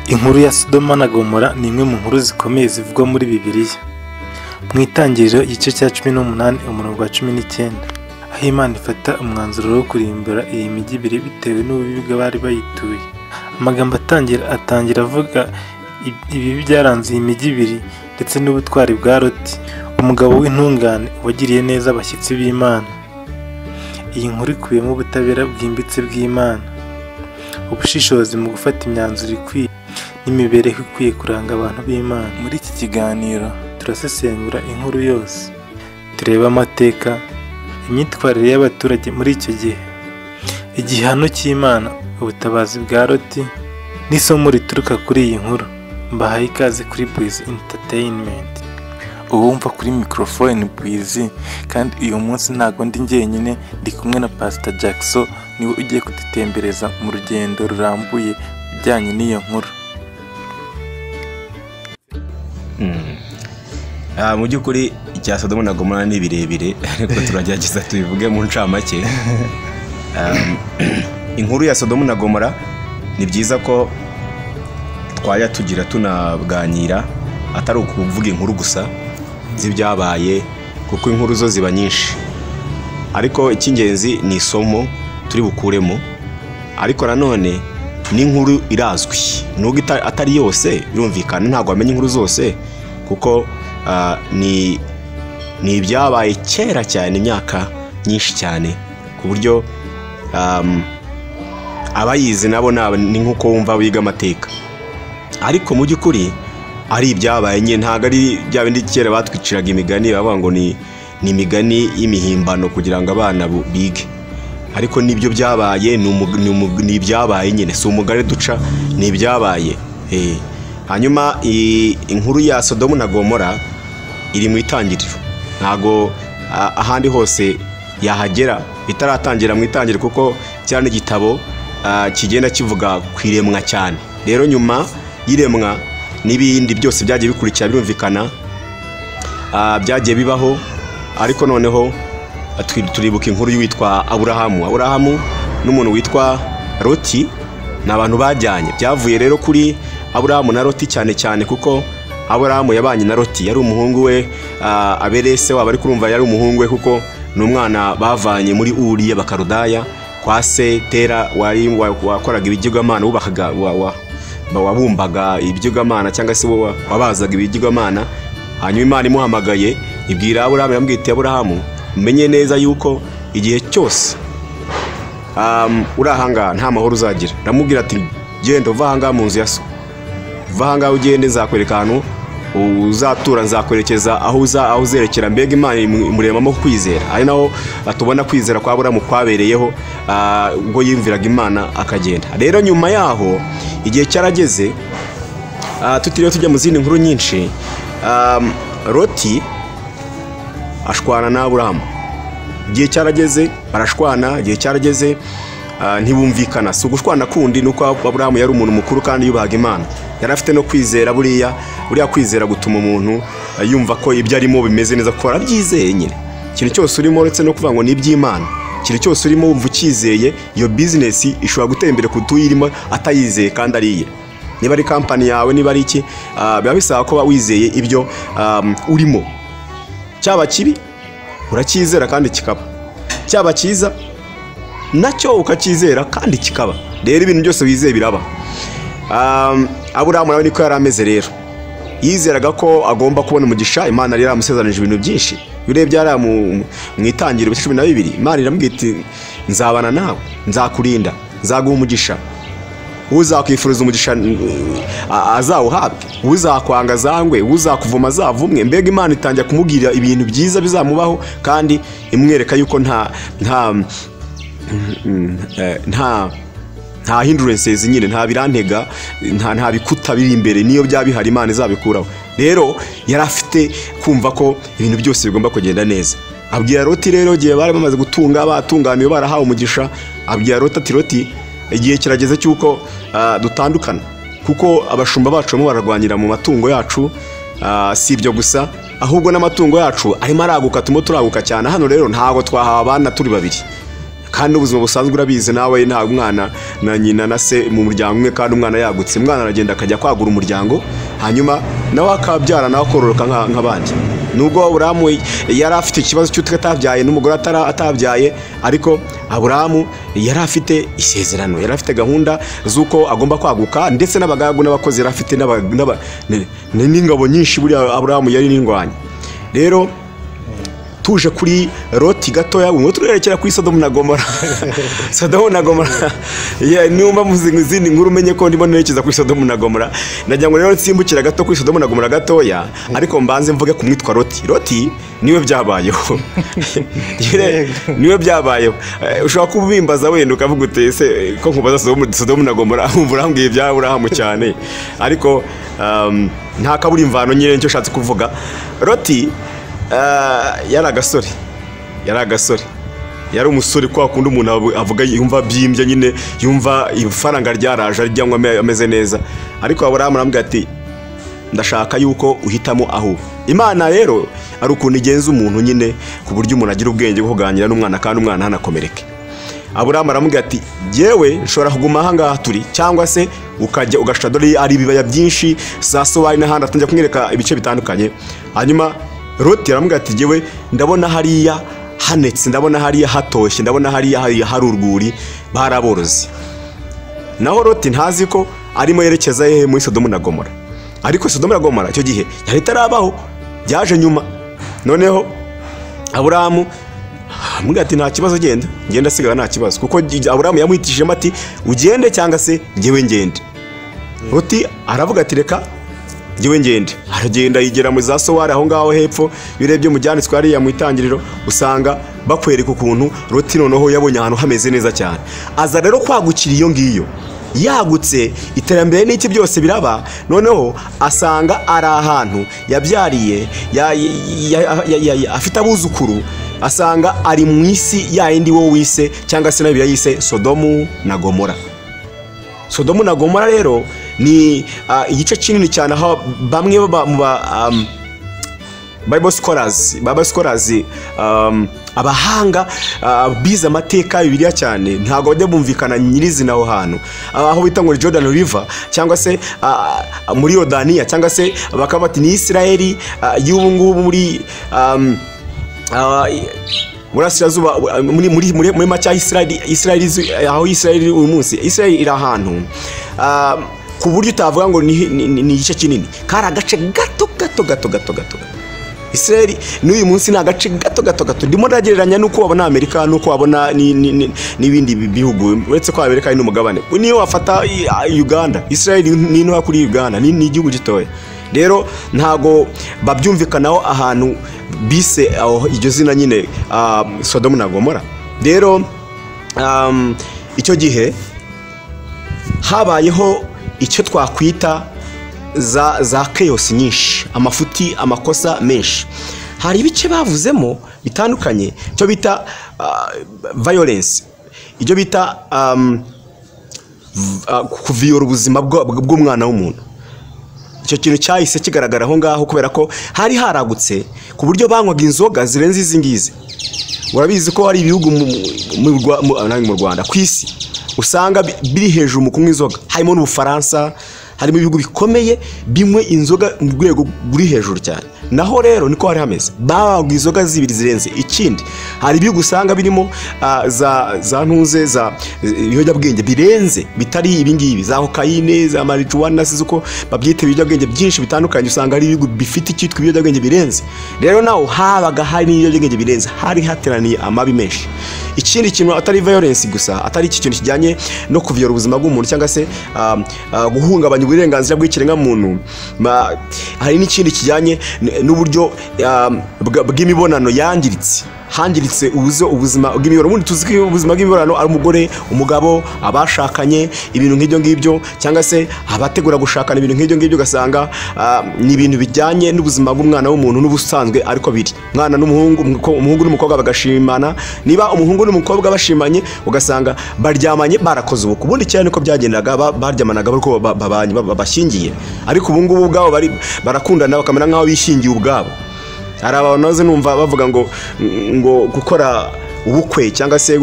Inkuru ya Sodoma na Gomora ni imwe mu nkuru zikomeye zivugwa muri Bibiliya. Mu itangiriro igice cya 18 umurongo wa 19, aho Imana ifata umwanzuro wo kurimbura iyi migi ibiri bitewe n'ububi bw'abari bayituye. Amagambo atangira avuga ibi byaranze iyi migi ibiri ndetse n'ubutwari bwa Loti, umugabo w'intungane wagiriye neza abashyitsi b'Imana. Iyi nkuru ikubiyemo ubutabera bwimbitse bw'Imana, ubushishozi mu gufata imyanzuro ikwiye n'imibereho ikwiye kuranga abantu b'Imana. Muri iki kiganiro turasesengura inkuru yose, tureba amateka, imyitwarire y'abaturage muri icyo gihe, igihano cy'Imana, ubutabazi bwa Loti n'isomo rituruka kuri iyi nkuru. Mbahaye ikaze kuri Bwiza Entertainment. Uwumva kuri microphone Bwiza, kandi uyu munsi ntago ndi njyenyine, ndi kumwe na Pastor Jackson, niwe ugiye kudutembereza mu rugendo rurambuye bijyanye n'iyo nkuru. Mu by'ukuri icya Sodoma na Gomora ni birebire, ariko turagerageza tubivuge mu ncamake. Inkuru ya Sodoma na Gomora ni byiza ko twajya tugira tunabwanira, atari ukuvuga inkuru gusa z'ibyabaye, kuko inkuru zo ziba nyinshi, ariko icy'ingenzi ni isomo turi bukuremo. Ariko nanone n'inkuru irazwi, nubwo atari yose birumvikana, ntabwo wamenya inkuru zose, kuko ni ibyabaye kera cyane, imyaka nyinshi cyane, ku buryo abayizi nabo ni nk'uko wumva wiga amateka. Ariko mu by'ukuri ari ibyabaye nyine, ntabwo ari bya bindi kera batwiciraga imigani bavuga ngo ni imigani y'imihimbano kugira ngo abana bige, ariko nibyo byabaye, ni ibyabaye nyine, si umugani duca, ni ibyabaye. Hanyuma inkuru ya Sodoma na Gomora iri mu itangiriro, ntago ahandi hose yahagera itaratangira mu itangiriro, kuko cyane n'igitabo kigenda kivuga ku iremwa cyane. Rero nyuma y'iremwa n'ibindi byose byagiye bikurikira, birumvikana byagiye bibaho. Ariko noneho turibuka inkuru y'uwitwa Aburahamu n'umuntu witwa Loti, ni abantu bajyanye. Byavuye rero kuri Aburahamu na Loti cyane cyane, kuko Aburahamu yabanye na Loti, yari umuhungu we, aberese waba ari kurumva yari umuhungu we, kuko ni umwana bavanye muri Uri y'Abakaludaya kwa se Tera, wakoraga ibigirwamana, wabumbaga ibigirwamana, cyangwa se wabazaga ibigirwamana. Hanyuma Imana imuhamagaye ibwira Aburahamu, yambwiye iti Aburahamu, umenye neza yuko igihe cyose uri ahangaha nta mahoro uzagira. Ndamubwira ati genda uva ahangaha mu nzu ya so, uva ahangaha ugende, nzakwereka ahantu uzatura, nzakwerekeza aho uzerekera. Mbega Imana imuremamo kwizera, ari naho tubona kwizera kwa Aburahamu kwabereyeho, ubwo yimviraga Imana akagenda. Rero nyuma yaho igihe cyarageze, tutiriwe tujya mu zindi nkuru nyinshi, Loti ashwana na Aburahamu. Igihe cyarageze barashwana, igihe cyarageze ntibumvikana. Si ugushwana kundi, nuko Aburahamu yari umuntu mukuru kandi yubahaga Imana, yari afite no kwizera. Buriya kwizera gutuma umuntu yumva ko ibyo arimo bimeze neza, ko arabyizeye nyine. Ikintu cyose urimo, uretse no kuvuga ngo ni iby'Imana, ikintu cyose urimo wumva ukizeye, iyo business ishobora gutera imbere ku tuyirimo atayizeye kandi ariye. Niba ari company yawe, niba ari iki, biba bisaba ko wizeye ibyo urimo. Cyaba kibi urakizera kandi kikaba, cyaba cyiza nacyo ukakizera kandi kikaba. Rero ibintu byose wizeye biraba. Aburahamu nawe niko yari ameze rero, yizeraga ko agomba kubona umugisha. Imana yari yaramusezeranije ibintu byinshi. Urebye yari mu itangiriro 12, Imana iramubwira iti nzabana nawe, nzakurinda, nzaguha umugisha, uzakwifuriza umugisha azawuhabwe, uzakwanga azangwe, uzakuvuma azavumwe. Mbega Imana itangira kumubwira ibintu byiza bizamubaho, kandi imwereka yuko nta hindrances nyine, nta birantega, nta bikuta biri imbere, niyo byaba bihari Imana izabikuraho. Rero yari afite kumva ko ibintu byose bigomba kugenda neza. Abwira Loti rero, igihe bari bamaze gutunga, batunganiwe, barahawe umugisha, abwira Loti ati Loti, igihe kirageze cyuko dutandukana, kuko abashumba bacu barimo bararwanira mu matungo yacu. Si ibyo gusa, ahubwo n'amatungo yacu arimo araguka, turimo turaguka cyane. Hano rero ntago twahawe abana turi babiri, kandi ubuzima busanzwe urabizi nawe nta mwana na nyina na se mu muryango umwe kandi umwana yagutse, umwana aragenda akajya kwagura umuryango hanyuma nawe akabyara nawe akororoka nk'abandi. Nubwo Aburahamu yari afite ikibazo cy'uko atabyaye n'umugore atabyaye, ariko Aburahamu yari afite isezerano, yari afite gahunda z'uko agomba kwaguka, ndetse n'abagaragu n'abakozi yari afite n'ingabo nyinshi. Buriya Aburahamu yari n'indwanyi. Rero tuje kuri Loti gatoya, ubu turerekera kuri Sodomu na Gomora. Sodomu na Gomora, niba muzi izindi nkuru umenye ko ndimo nerekeza kuri Sodomu na Gomora. Nagira ngo rero nsimbukira gato kuri Sodomu na Gomora gatoya, ariko mbanze mvuge ku mwitwa Loti. Loti niwe byabayeho. Niwe byabayeho. Ushobora kubimbaza wenda ukavuga utese ko nkubaza Sodomu na Gomora, urambwiye ibya Aburahamu cyane, ariko nta kabura imvano nyine nicyo ushatse kuvuga. Loti yari agasore, yari umusore kwa kundi umuntu avuga yumva byimbye nyine, yumva ifaranga ryaraje ryangwa ameze neza. Ariko Aburahamu arambwira ati ndashaka yuko uhitamo aho. Imana rero ari ukuntu igenza umuntu nyine ku buryo umuntu agira ubwenge bwo kuganira n'umwana kandi umwana hanakomereke. Aburahamu aramubwira ati yewe nshobora kuguma aha ngaha turi, cyangwa se ukajya ugashaka, dore ari ibibaya byinshi za Sobari n'ahandi, atangira kumwereka ibice bitandukanye. Hanyuma Loti aramubwira ati yewe ndabona hariya hanetse, ndabona hariya hatoshye, ndabona hariya hari urwuri baraborozi. Naho Loti ntazi ko arimo yerekeza hehe muri Sodomu na Gomora. Ariko Sodomu na Gomora icyo gihe yari itarabaho, byaje nyuma. Noneho Aburahamu aramubwira ati nta kibazo, genda sigara nta kibazo, kuko Aburahamu yamuhitishijemo ati ugende cyangwa se njyewe ngende. Loti aravuga ati reka njyewe ngende. Aragenda yigera mu za Sowari aho ngaho hepfo. Birebye mu byanditswe hariya mu itangiriro usanga bakwereka ukuntu Loti noneho yabonye ahantu hameze neza cyane. Aza rero kwagukira iyo ngiyo, yagutse, iterambere n'iki byose biraba. Noneho asanga ari ahantu yabyariye, afite abuzukuru, asanga ari mu isi ya yindi wo wise cyangwa se nabi yayise Sodomu na Gomora. Sodomu na Gomora rero ni igice kinini cyane aho bamwe mu Bible scholars abahanga bize amateka Bibiliya cyane ntago bajya bumvikana nyirizina aho hantu, aho bita ngo Jordan River cyangwa se muri Yordania, cyangwa se bakaba bati ni Israeli y'ubu ngubu muri burasirazuba muri macya Israeli aho Israeli uyu munsi. Israeli iri ahantu ku buryo utavuga ngo ni igice kinini, kari agace gato. Israeli n'uyu munsi ni agace gato. Ndimo ndagereranya nuko wabona Amerika, nuko wabona n'ibindi bihugu, uretse ko Amerika ari n'umugabane. Niyo wafata Uganda, Israeli ni nto kuri Uganda, ni igihugu gitoya. Rero ntago babyumvikanaho ahantu bise iryo zina nyine Sodomu na Gomora. Rero icyo gihe habayeho icyo twakwita za chaos nyinshi, amafuti, amakosa menshi. Hari ibice bavuzemo bitandukanye, cyo bita violence, ibyo bita kuviyora ubuzima bw'umwana w'umuntu. Icyo kintu cyahise kigaragara aho ngaho kubera ko hari haragutse ku buryo banywaga inzoga zirenze izi ngizi. Urabizi ko hari ibihugu mu Rwanda ku isi usanga biri hejuru mu kunywa inzoga, harimo n'Ubufaransa, harimo ibihugu bikomeye bimwe inzoga mu rwego ruri hejuru cyane. Naho rero niko hari hameze, banywaga inzoga zibiri zirenze. Ikindi hari ibihugu usanga birimo za ntuze za ibiyobyabwenge birenze, bitari ibingibi, za kokayine, za marijuana, sizuko babyita ibiyobyabwenge byinshi bitandukanye. Usanga hari ibihugu bifite icyitwa ibiyobyabwenge birenze. Rero naho habaga hari n'ibiyobyabwenge birenze, hari hateraniye amabi menshi. Ikindi kintu atari violence gusa, atari iki kintu kijyanye no kuviyora ubuzima bw'umuntu cyangwa se guhungabanya uburenganzira bw'ikiremwa muntu, hari n'ikindi kijyanye n'uburyo bw'imibonano hangiritse ubuzima bw'imibonano. Ubundi tuzi ko ubuzima bw'imibonano ari umugore, umugabo, abashakanye, ibintu nk'ibyo ngibyo, cyangwa se abategura gushakana, ibintu nk'ibyo ngibyo. Ugasanga ni ibintu bijyanye n'ubuzima bw'umwana w'umuntu n'ubusanzwe ariko biri mwana n'umuhungu, umuhungu n'umukobwa bagashimana. Niba umuhungu n'umukobwa bashimanye, ugasanga baryamanye barakoze ubukwe. Ubundi cyane niko byagendaga, baryamanaga ariko babashyingiye. Ariko ubu ngubu ubwabo barakundana bakamera nk'aho bishingiye ubwabo. Hari abantu nazo numva bavuga ngo gukora ubukwe cyangwa se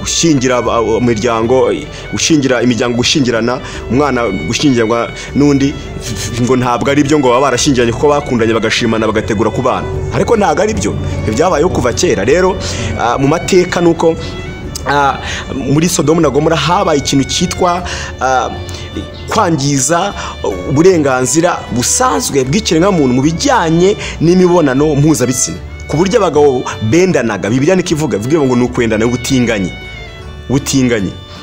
gushingira imiryango gushyingirana umwana gushyingirwa n'undi ngo ntabwo ari byo ngo baba barashyingiranye kuko bakundanye bagashimana bagategura ku bana, ariko ntabwo ari byo byabayeho kuva kera. Rero mu mateka nuko muri Sodomu na Gomora habaye ikintu cyitwa kwangiza uburenganzira busanzwe bw'ikiremwamuntu mu bijyanye n'imibonano mpuzabitsina, ku buryo abagabo bendanaga. Bibiliya nikivuga ngo ni ukwendana ubutinganyi.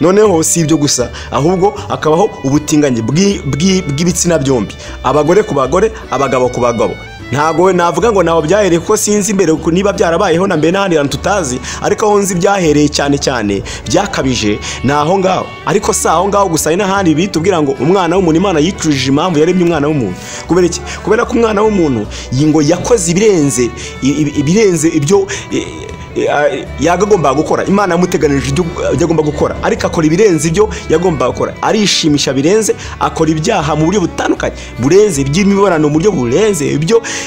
Noneho si ibyo gusa, ahubwo akabaho ubutinganyi bw'ibitsina byombi, abagore ku bagore, abagabo ku bagabo. Ntago navuga ngo naho byahereye kuko sinzi imbere niba byarabayeho na mbere n'ahandi tutazi, ariko aho nzi byahereye cyane byakabije naho ngaho. Ariko si aho ngaho gusa, n'ahandi bitubwira ngo umwana w'umuntu Imana yicujije impamvu yaremye umwana w'umuntu. Kubera iki? Kubera ko umwana w'umuntu ngo yakoze ibirenze ibyo yagomba gukora. Imana yamuteganirije ibyo yagomba gukora, ariko akora ibirenze ibyo yagomba gukora. Arishimisha birenze, akora ibyaha mu buryo butandukanye burenze, iby'imibonano mu buryo burenze,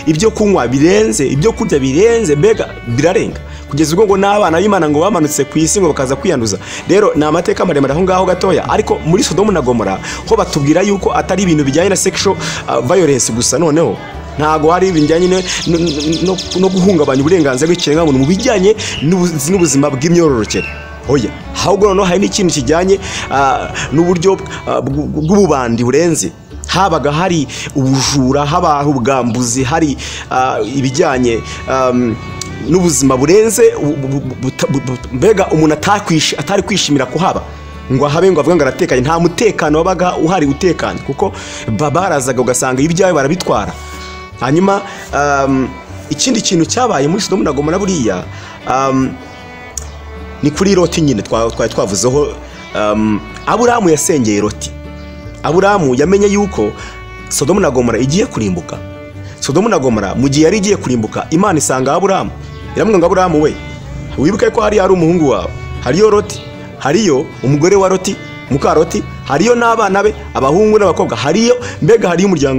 ibyo kunywa birenze, ibyo kurya birenze, mbega birarenga, kugeza ubwo ngo n'abana b'Imana ngo bamanutse ku isi ngo bakaza kwiyanduza. Rero ni amateka maremare aho ngaho gatoya, ariko muri Sodomu na Gomora ho batubwira yuko atari ibintu bijyanye na sexual violence gusa, noneho ntago hari ibijyanye no guhungabanya uburenganzira bw'ikiremwamuntu mu bijyanye n'ubuzima bw'imyororokere. Oya, ahubwo noneho hari n'ikintu kijyanye n'uburyo bw'ububandi burenze. Habaga hari ubujura, habaho ubwambuzi, hari ibijyanye n'ubuzima burenze, mbega umuntu atari kwishimira kuhaba ngo habe ngo avuga ngo aratekanye. Nta mutekano wabaga uhari utekanye, kuko barazaga ugasanga ibyawe barabitwara. Hanyuma ikindi kintu cyabaye muri Sodomu na Gomora buriya ni kuri Loti nyine twari twavuzeho. Aburahamu yasengeye Loti. Aburahamu yamenye yuko Sodomu na Gomora igiye kurimbuka. Sodomu na Gomora mu gihe yari igiye kurimbuka, Imana isanga Aburahamu, iramubwira ngo Aburahamu we, wibuke ko hari umuhungu wawe, hariyo Loti, hariyo umugore wa Loti, muka Loti, hariyo n'abana be, abahungu n'abakobwa, hariyo mbega hariyo umuryango